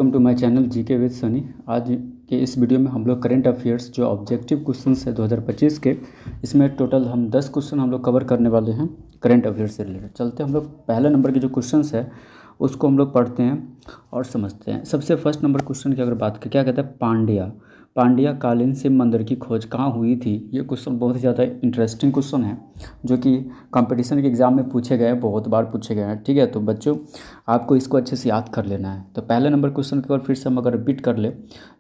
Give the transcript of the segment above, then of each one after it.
Welcome to my channel GK with Sunny. आज के इस वीडियो में हम लोग करंट अफेयर्स जो ऑब्जेक्टिव क्वेश्चंस है 2025 के, इसमें टोटल हम 10 क्वेश्चन हम लोग कवर करने वाले हैं करंट अफेयर्स से रिलेटेड। चलते हम लोग पहले नंबर के जो क्वेश्चंस है उसको हम लोग पढ़ते हैं और समझते हैं। सबसे फर्स्ट नंबर क्वेश्चन की अगर बात करें, क्या कहता है, पांड्या कालीन शिव मंदिर की खोज कहाँ हुई थी। ये क्वेश्चन बहुत ही ज़्यादा इंटरेस्टिंग क्वेश्चन है जो कि कंपटीशन के एग्ज़ाम में पूछे गए हैं, बहुत बार पूछे गए हैं। ठीक है, तो बच्चों आपको इसको अच्छे से याद कर लेना है। तो पहले नंबर क्वेश्चन के बाद फिर से हम अगर रिपीट कर ले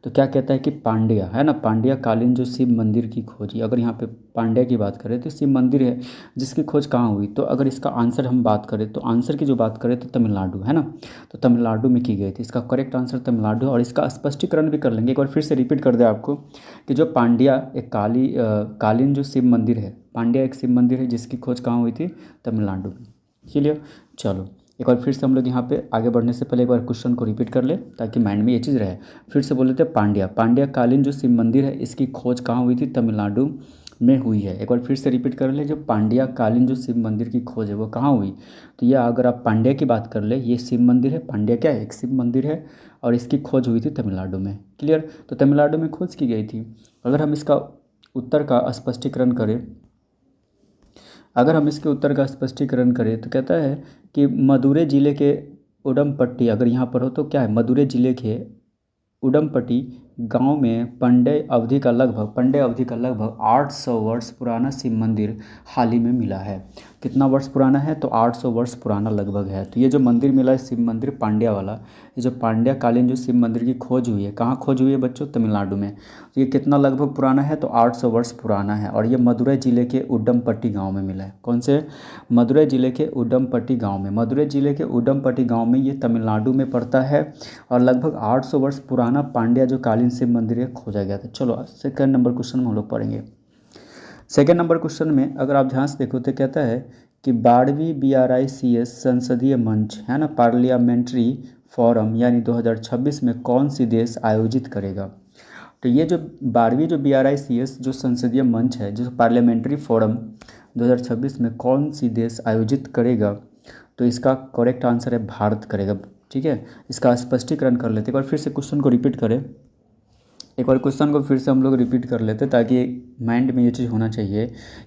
तो क्या कहता है कि पांड्या है ना, पांड्या कालीन जो शिव मंदिर की खोज। अगर यहाँ पे पांड्या की बात करें तो शिव मंदिर है जिसकी खोज कहाँ हुई। तो अगर इसका आंसर हम बात करें तो आंसर की जो बात करें तो तमिलनाडु है ना, तो तमिलनाडु में की गई थी। इसका करेक्ट आंसर तमिलनाडु है। और इसका स्पष्टीकरण भी कर लेंगे, एक बार फिर से रिपीट कर दे आपको कि जो पांड्या एक कालीन जो शिव मंदिर है, पांड्या एक शिव मंदिर है जिसकी खोज कहाँ हुई थी, तमिलनाडु में। क्लियर। चलो एक बार फिर से हम लोग यहाँ पे आगे बढ़ने से पहले एक बार क्वेश्चन को रिपीट कर ले ताकि माइंड में ये चीज़ रहे। फिर से बोल लेते हैं, पांड्या कालीन जो शिव मंदिर है इसकी खोज कहाँ हुई थी, तमिलनाडु में हुई है। एक बार फिर से रिपीट कर ले, जो पांड्या कालीन जो शिव मंदिर की खोज है वो कहाँ हुई। तो ये अगर आप पांड्या की बात कर ले, ये शिव मंदिर है, पांड्या क्या है, एक शिव मंदिर है और इसकी खोज हुई थी तमिलनाडु में। क्लियर। तो तमिलनाडु में खोज की गई थी। अगर हम इसका उत्तर का स्पष्टीकरण करें, तो कहता है कि मदुरै जिले के उडमपट्टी, अगर यहाँ पर हो तो क्या है, मदुरै जिले के उडमपट्टी गांव में पांड्य अवधि का लगभग 800 वर्ष पुराना शिव मंदिर हाल ही में मिला है। कितना वर्ष पुराना है, तो 800 वर्ष पुराना लगभग है। तो ये जो मंदिर मिला है शिव मंदिर पांड्या वाला, ये जो पांड्या कालीन जो शिव मंदिर की खोज हुई है, कहाँ खोज हुई है बच्चों, तमिलनाडु में। तो ये कितना लगभग पुराना है, तो 800 वर्ष पुराना है। और ये मदुरै जिले के उडमपट्टी गाँव में मिला है। कौन से, मदुरै जिले के उडमपट्टी गाँव में। मदुरै जिले के उडमपट्टी गाँव में ये तमिलनाडु में पड़ता है और लगभग 800 वर्ष पुराना पांड्या जो कालीन शिव मंदिर है खोजा गया था। चलो सेकंड नंबर क्वेश्चन में हम लोग पढ़ेंगे। सेकंड नंबर क्वेश्चन में अगर आप ध्यान से देखो तो कहता है कि 12वीं BRICS संसदीय मंच है ना, पार्लियामेंट्री फोरम यानी 2026 में कौन सी देश आयोजित करेगा। तो ये जो 12वीं जो BRICS जो संसदीय मंच है, जो पार्लियामेंट्री फोरम 2026 में कौन सी देश आयोजित करेगा, तो इसका करेक्ट आंसर है भारत करेगा। ठीक है, इसका स्पष्टीकरण कर लेते हैं। एक बार फिर से क्वेश्चन को रिपीट करें, एक बार क्वेश्चन को फिर से हम लोग रिपीट कर लेते ताकि माइंड में ये चीज़ होना चाहिए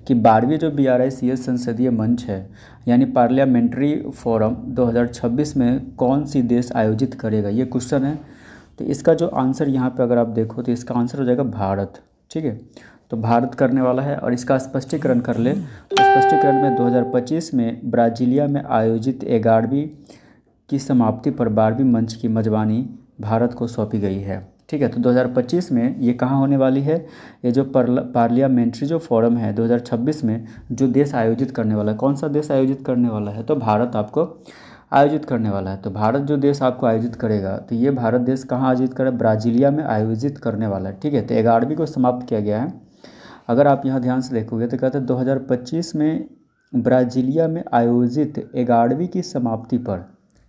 कि 12वीं जो BRICS संसदीय मंच है यानी पार्लियामेंट्री फोरम 2026 में कौन सी देश आयोजित करेगा, ये क्वेश्चन है। तो इसका जो आंसर यहाँ पे अगर आप देखो तो इसका आंसर हो जाएगा भारत। ठीक है, तो भारत करने वाला है। और इसका स्पष्टीकरण कर ले तो स्पष्टीकरण में 2025 में ब्राज़ीलिया में आयोजित 11वीं की समाप्ति पर 12वीं मंच की मेजबानी भारत को सौंपी गई है। ठीक है, तो 2025 में ये कहाँ होने वाली है, ये जो पार्लियामेंट्री जो फोरम है 2026 में जो देश आयोजित करने वाला है, कौन सा देश आयोजित करने वाला है, तो भारत आपको आयोजित करने वाला है। तो भारत जो देश आपको आयोजित करेगा, तो ये भारत देश कहाँ आयोजित करेगा, ब्राज़ीलिया में आयोजित करने वाला है। ठीक है, तो 11वीं को समाप्त किया गया है। अगर आप यहाँ ध्यान से देखोगे तो कहते हैं 2025 में ब्राज़ीलिया में आयोजित 11वीं की समाप्ति पर,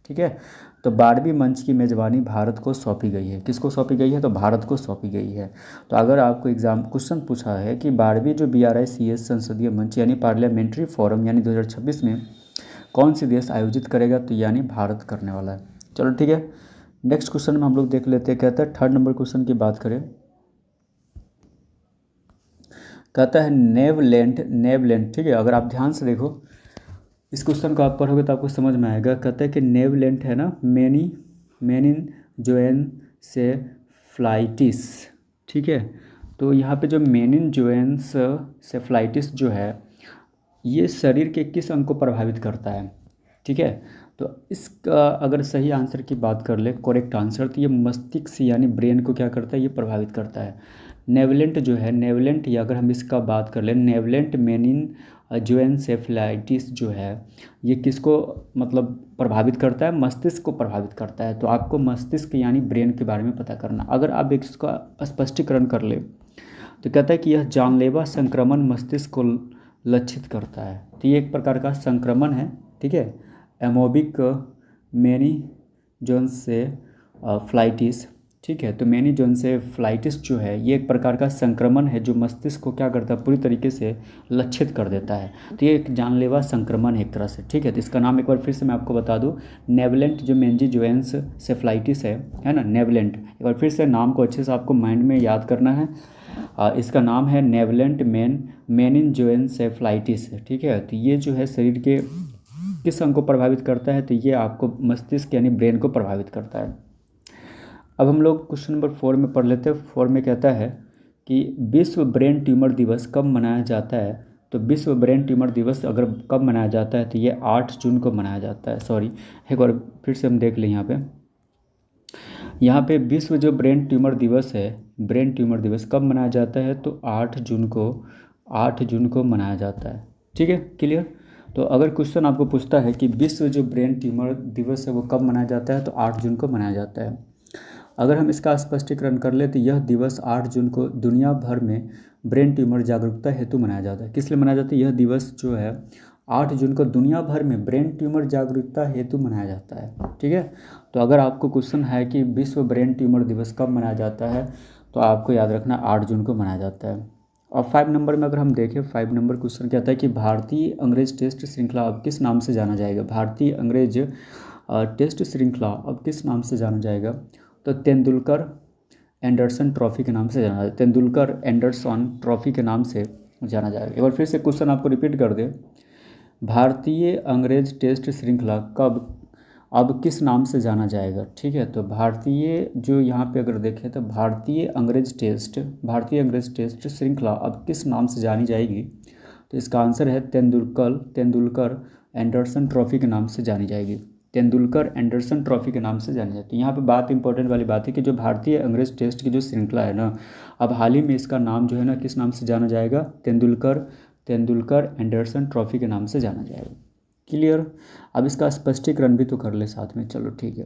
ठीक है, तो 12वीं मंच की मेज़बानी भारत को सौंपी गई है। किसको सौंपी गई है, तो भारत को सौंपी गई है। तो अगर आपको एग्जाम क्वेश्चन पूछा है कि 12वीं जो BRICS संसदीय मंच यानी पार्लियामेंट्री फोरम यानी 2026 में कौन सी देश आयोजित करेगा, तो यानी भारत करने वाला है। चलो ठीक है, नेक्स्ट क्वेश्चन में हम लोग देख लेते हैं। कहता है थर्ड नंबर क्वेश्चन की बात करें, कहता है नेवलैंड। ठीक है, अगर आप ध्यान से देखो इस क्वेश्चन को आप पढ़ोगे तो आपको समझ में आएगा। कहता है कि नेवलैंड है ना, मेनिन जोएन से फ्लाइटिस। ठीक है, तो यहाँ पे जो मेनिन जोएंस से फ्लाइटिस जो है ये शरीर के किस अंग को प्रभावित करता है। ठीक है, तो इसका अगर सही आंसर की बात कर ले, करेक्ट आंसर, तो ये मस्तिष्क यानी ब्रेन को क्या करता है, ये प्रभावित करता है। नेवलेंट जो है, नेवलेंट या अगर हम इसका बात कर लें, नेवलेंट मेनिन जोएनसेफेलाइटिस जो है ये किसको मतलब प्रभावित करता है, मस्तिष्क को प्रभावित करता है। तो आपको मस्तिष्क यानी ब्रेन के बारे में पता करना। अगर आप इसका स्पष्टीकरण कर ले तो कहता है कि यह जानलेवा संक्रमण मस्तिष्क को लक्षित करता है। तो ये एक प्रकार का संक्रमण है। ठीक है, एमोबिक मेनिंजाइटिस से फ्लाइटिस। ठीक है। तो मेनिनजाइनसेफलाइटिस जो है ये एक प्रकार का संक्रमण है जो मस्तिष्क को क्या करता है, पूरी तरीके से लक्षित कर देता है। तो ये एक जानलेवा संक्रमण है एक तरह से, ठीक है। तो इसका नाम एक बार फिर से मैं आपको बता दूं, नेवलेंट जो मेनिनजाइनसेफलाइटिस है ना, नेवलेंट। एक बार फिर से नाम को अच्छे से आपको माइंड में याद करना है। इसका नाम है नेवलेंट मेनिनजाइनसेफलाइटिस, ठीक है। तो ये जो है शरीर के किस अंग को प्रभावित करता है, तो ये आपको मस्तिष्क यानी ब्रेन को प्रभावित करता है। अब हम लोग क्वेश्चन नंबर 4 में पढ़ लेते हैं। 4 में कहता है कि विश्व ब्रेन ट्यूमर दिवस कब मनाया जाता है। तो विश्व ब्रेन ट्यूमर दिवस अगर कब मनाया जाता है तो ये 8 जून को मनाया जाता है। सॉरी, एक बार फिर से हम देख लें यहाँ पे विश्व जो ब्रेन ट्यूमर दिवस है, ब्रेन ट्यूमर दिवस कब मनाया जाता है, तो 8 जून को मनाया जाता है, ठीक है। क्लियर। तो अगर क्वेश्चन आपको पूछता है कि विश्व जो ब्रेन ट्यूमर दिवस है वो कब मनाया जाता है, तो 8 जून को मनाया जाता है। अगर हम इसका स्पष्टीकरण कर ले तो यह दिवस 8 जून को दुनिया भर में ब्रेन ट्यूमर जागरूकता हेतु मनाया जाता है। किस लिए मनाया जाता है, यह दिवस जो है 8 जून को दुनिया भर में ब्रेन ट्यूमर जागरूकता हेतु मनाया जाता है, ठीक है। तो अगर आपको क्वेश्चन है कि विश्व ब्रेन ट्यूमर दिवस कब मनाया जाता है, तो आपको याद रखना 8 जून को मनाया जाता है। और 5 नंबर में अगर हम देखें, 5 नंबर क्वेश्चन कहता है कि भारतीय अंग्रेज टेस्ट श्रृंखला अब किस नाम से जाना जाएगा। भारतीय अंग्रेज टेस्ट श्रृंखला अब किस नाम से जाना जाएगा, तो तेंदुलकर एंडरसन ट्रॉफी के नाम से जाना जाएगा। तेंदुलकर एंडरसन ट्रॉफी के नाम से जाना जाएगा। एक बार फिर से क्वेश्चन आपको रिपीट कर दे, भारतीय अंग्रेज टेस्ट श्रृंखला कब अब किस नाम से जाना जाएगा, ठीक है। तो भारतीय जो यहाँ पे अगर देखें तो भारतीय अंग्रेज टेस्ट श्रृंखला अब किस नाम से जानी जाएगी, तो इसका आंसर है तेंदुलकर एंडरसन ट्रॉफी के नाम से जानी जाएगी। तेंदुलकर एंडरसन ट्रॉफी के नाम से जानी जाती है। यहाँ पे बात इंपॉर्टेंट वाली बात है कि जो भारतीय अंग्रेज टेस्ट की जो श्रृंखला है ना, अब हाल ही में इसका नाम जो है ना किस नाम से जाना जाएगा, तेंदुलकर एंडरसन ट्रॉफी के नाम से जाना जाएगा। क्लियर। अब इसका स्पष्टीकरण भी तो कर ले साथ में, चलो ठीक है।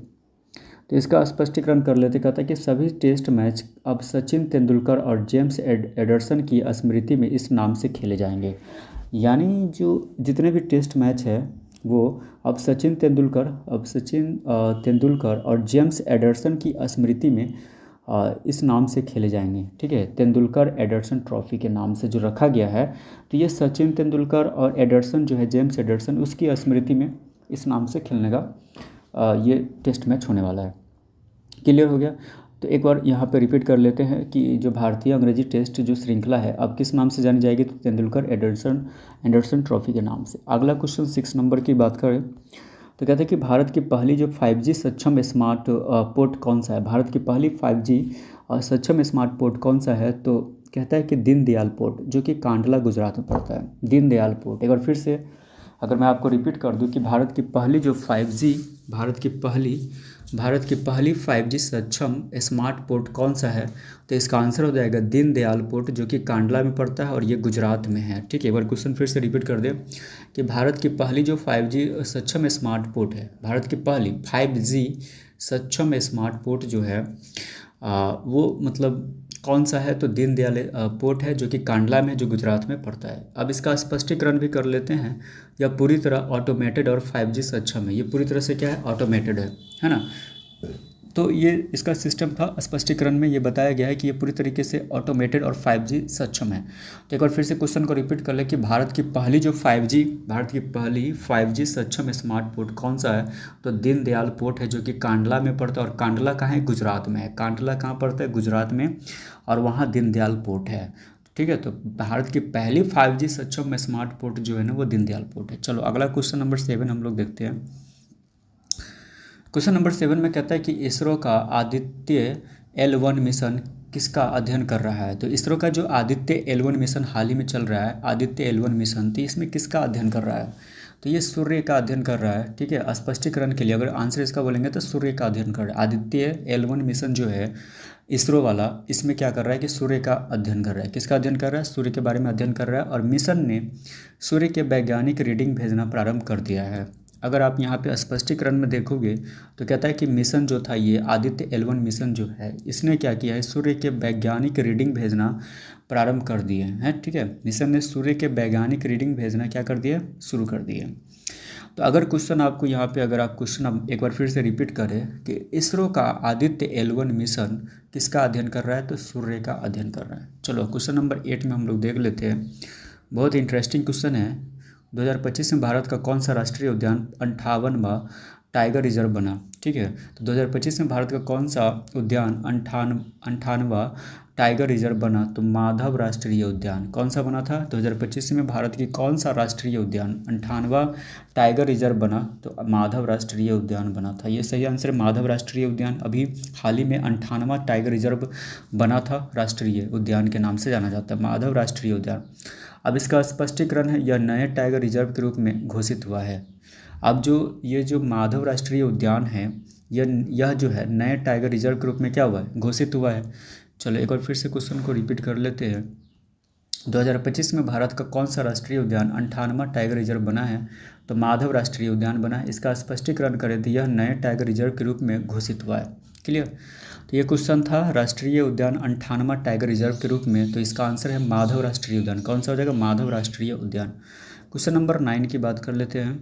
तो इसका स्पष्टीकरण कर लेते, कहता है कि सभी टेस्ट मैच अब सचिन तेंदुलकर और जेम्स एडरसन की स्मृति में इस नाम से खेले जाएंगे। यानी जो जितने भी टेस्ट मैच है वो अब सचिन तेंदुलकर और जेम्स एडरसन की स्मृति में इस नाम से खेले जाएंगे, ठीक है। तेंदुलकर एडरसन ट्रॉफी के नाम से जो रखा गया है, तो ये सचिन तेंदुलकर और एडरसन जो है जेम्स एडरसन, उसकी स्मृति में इस नाम से खेलने का ये टेस्ट मैच होने वाला है। क्लियर हो गया। तो एक बार यहाँ पे रिपीट कर लेते हैं कि जो भारतीय अंग्रेजी टेस्ट जो श्रृंखला है अब किस नाम से जानी जाएगी, तो तेंदुलकर एंडरसन ट्रॉफी के नाम से। अगला क्वेश्चन 6 नंबर की बात करें तो कहते हैं कि भारत की पहली जो 5G सक्षम स्मार्ट पोर्ट कौन सा है। भारत की पहली 5G सक्षम स्मार्ट पोर्ट कौन सा है, तो कहता है कि दीनदयाल पोर्ट, जो कि कांडला गुजरात में पड़ता है। दीनदयाल पोर्ट। एक बार फिर से अगर मैं आपको रिपीट कर दूं कि भारत की पहली 5G सक्षम स्मार्ट पोर्ट कौन सा है, तो इसका आंसर हो जाएगा दीनदयाल पोर्ट, जो कि कांडला में पड़ता है और ये गुजरात में है, ठीक है। एक बार क्वेश्चन फिर से रिपीट कर दे कि भारत की पहली जो 5G सक्षम स्मार्ट पोर्ट है, भारत की पहली 5G सक्षम स्मार्ट पोर्ट जो है वो मतलब कौन सा है, तो दीनदयाल पोर्ट है, जो कि कांडला में, जो गुजरात में पड़ता है। अब इसका स्पष्टीकरण भी कर लेते हैं। यह पूरी तरह ऑटोमेटेड और 5G सक्षम है। ये पूरी तरह से क्या है, ऑटोमेटेड है ना। तो ये इसका सिस्टम था, स्पष्टीकरण में ये बताया गया है कि ये पूरी तरीके से ऑटोमेटेड और 5G सक्षम है। तो एक बार फिर से क्वेश्चन को रिपीट कर ले कि भारत की पहली 5G सक्षम स्मार्ट पोर्ट कौन सा है, तो दीनदयाल पोर्ट है, जो कि कांडला में पड़ता है। और कांडला कहाँ है, गुजरात में है। कांडला कहाँ पड़ता है, गुजरात में, और वहाँ दीनदयाल पोर्ट है, ठीक है। तो भारत की पहली 5G सक्षम स्मार्ट पोर्ट जो है ना वो दीनदयाल पोर्ट है। चलो अगला क्वेश्चन नंबर 7 हम लोग देखते हैं। क्वेश्चन नंबर 7 में कहता है कि इसरो का आदित्य L1 मिशन किसका अध्ययन कर रहा है। तो इसरो का जो आदित्य L1 मिशन हाल ही में चल रहा है, आदित्य L1 मिशन, तो इसमें किसका अध्ययन कर रहा है, तो ये सूर्य का अध्ययन कर रहा है, ठीक है। स्पष्टीकरण के लिए अगर आंसर इसका बोलेंगे तो सूर्य का अध्ययन कर रहा है। आदित्य L1 मिशन जो है इसरो वाला, इसमें क्या कर रहा है कि सूर्य का अध्ययन कर रहा है। किसका अध्ययन कर रहा है, सूर्य के बारे में अध्ययन कर रहा है। और मिशन ने सूर्य के वैज्ञानिक रीडिंग भेजना प्रारंभ कर दिया है। अगर आप यहाँ पे स्पष्टीकरण में देखोगे तो कहता है कि मिशन जो था ये आदित्य L1 मिशन जो है, इसने क्या किया है, सूर्य के वैज्ञानिक रीडिंग भेजना प्रारंभ कर दिए हैं, ठीक है। मिशन ने सूर्य के वैज्ञानिक रीडिंग भेजना क्या कर दिया, शुरू कर दिए। तो अगर क्वेश्चन आपको यहाँ पे अगर आप क्वेश्चन अब एक बार फिर से रिपीट करें कि इसरो का आदित्य L1 मिशन किसका अध्ययन कर रहा है, तो सूर्य का अध्ययन कर रहा है। चलो क्वेश्चन नंबर 8 में हम लोग देख लेते हैं। बहुत ही इंटरेस्टिंग क्वेश्चन है। 2025 में भारत का कौन सा राष्ट्रीय उद्यान 58वां टाइगर रिजर्व बना। ठीक है, तो 2025 में भारत का कौन सा उद्यान 58वां टाइगर रिजर्व बना, तो माधव राष्ट्रीय उद्यान। कौन सा बना था 2025 में भारत की कौन सा राष्ट्रीय उद्यान 58वां टाइगर रिजर्व बना, तो माधव राष्ट्रीय उद्यान बना था। ये सही आंसर है, माधव राष्ट्रीय उद्यान। अभी हाल ही में 58वां टाइगर रिजर्व बना था, राष्ट्रीय उद्यान के नाम से जाना जाता है, माधव राष्ट्रीय उद्यान। अब इसका स्पष्टीकरण है, यह नए टाइगर रिजर्व के रूप में घोषित हुआ है। अब ये जो माधव राष्ट्रीय उद्यान है, यह जो है नए टाइगर रिजर्व के रूप में क्या हुआ है, घोषित हुआ है। चलो एक बार फिर से क्वेश्चन को रिपीट कर लेते हैं। 2025 में भारत का कौन सा राष्ट्रीय उद्यान 58वां टाइगर रिजर्व बना है, तो माधव राष्ट्रीय उद्यान बना है। इसका स्पष्टीकरण करें तो यह नए टाइगर रिजर्व के रूप में घोषित हुआ है। क्लियर। तो ये क्वेश्चन था राष्ट्रीय उद्यान 58वां टाइगर रिजर्व के रूप में, तो इसका आंसर है माधव राष्ट्रीय उद्यान। कौन सा हो जाएगा, माधव राष्ट्रीय उद्यान। क्वेश्चन नंबर 9 की बात कर लेते हैं।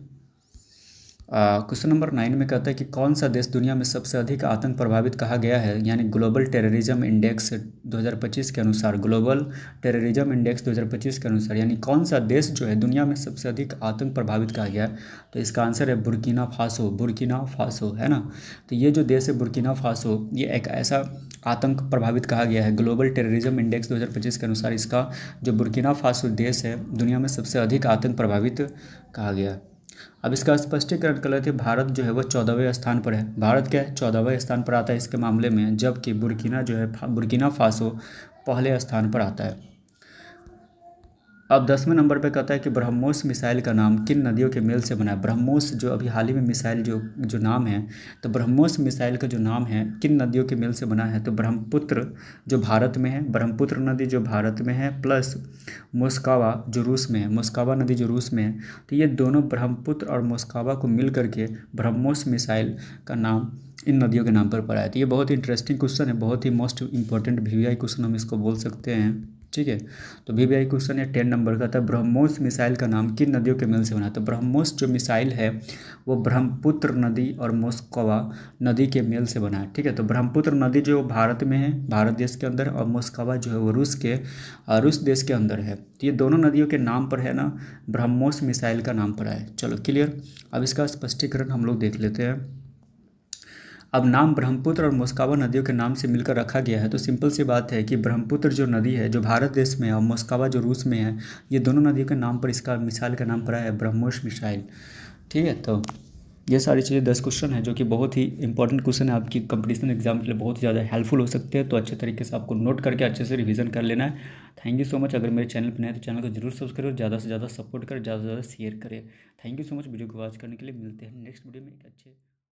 क्वेश्चन नंबर 9 में कहता है कि कौन सा देश दुनिया में सबसे अधिक आतंक प्रभावित कहा गया है, यानी ग्लोबल टेररिज्म इंडेक्स 2025 के अनुसार, ग्लोबल टेररिज्म इंडेक्स 2025 के अनुसार, यानी कौन सा देश जो है दुनिया में सबसे अधिक आतंक प्रभावित कहा गया है, तो इसका आंसर है बुर्किना फासो। बुर्किना फासो है ना। तो ये जो देश है बुर्किना फासो, ये एक ऐसा आतंक प्रभावित कहा गया है, ग्लोबल टेररिज्म इंडेक्स 2025 के अनुसार इसका जो बुर्किना फासो देश है दुनिया में सबसे अधिक आतंक प्रभावित कहा गया है। अब इसका स्पष्टीकरण कर लेते हैं। भारत जो है वो 14वें स्थान पर है। भारत क्या है, 14वें स्थान पर आता है इसके मामले में, जबकि बुर्किना जो है बुर्किना फासो पहले स्थान पर आता है। अब 10वें नंबर पे कहता है कि ब्रह्मोस मिसाइल का नाम किन नदियों के मेल से बना है। ब्रह्मोस जो अभी हाल ही में मिसाइल जो नाम है, तो ब्रह्मोस मिसाइल का जो नाम है किन नदियों के मेल से बना है, तो ब्रह्मपुत्र जो भारत में है, ब्रह्मपुत्र नदी जो भारत में है, प्लस मोस्कावा जो रूस में है, मोस्कावा नदी जो रूस में है, तो ये दोनों ब्रह्मपुत्र और मोस्कावा को मिल करके ब्रह्मोस मिसाइल का नाम इन नदियों के नाम पर पड़ा है। तो ये बहुत ही इंटरेस्टिंग क्वेश्चन है, बहुत ही मोस्ट इंपॉर्टेंट VVI क्वेश्चन हम इसको बोल सकते हैं। ठीक है, तो VVI क्वेश्चन है 10 नंबर का था, ब्रह्मोस मिसाइल का नाम किन नदियों के मेल से बना। तो ब्रह्मोस जो मिसाइल है वो ब्रह्मपुत्र नदी और मोस्कवा नदी के मेल से बना है। ठीक है, तो ब्रह्मपुत्र नदी जो भारत में है, भारत देश के अंदर, और मोस्कवा जो है वो रूस देश के अंदर है। तो ये दोनों नदियों के नाम पर है ना, ब्रह्मोस मिसाइल का नाम पड़ा है। चलो क्लियर। अब इसका स्पष्टीकरण हम लोग देख लेते हैं। अब नाम ब्रह्मपुत्र और मोस्कावा नदियों के नाम से मिलकर रखा गया है, तो सिंपल सी बात है कि ब्रह्मपुत्र जो नदी है जो भारत देश में है और मोस्कावा जो रूस में है, ये दोनों नदियों के नाम पर इसका मिसाइल का नाम पड़ा है ब्रह्मोस मिसाइल। ठीक है, तो ये सारी चीज़ें 10 क्वेश्चन है जो कि बहुत ही इंपॉर्टेंट क्वेश्चन है, आपकी कंपटीशन एग्जाम के लिए बहुत ही ज़्यादा हेल्पफुल हो सकते हैं। तो अच्छे तरीके से आपको नोट करके अच्छे से रिवीजन कर लेना है। Thank you so much. अगर मेरे चैनल पर नए तो चैनल को जरूर सब्सक्राइब, ज़्यादा से ज़्यादा सपोर्ट करें, ज़्यादा से ज़्यादा शेयर करें। Thank you so much video को वॉच करने के लिए। मिलते हैं नेक्स्ट वीडियो में एक अच्छे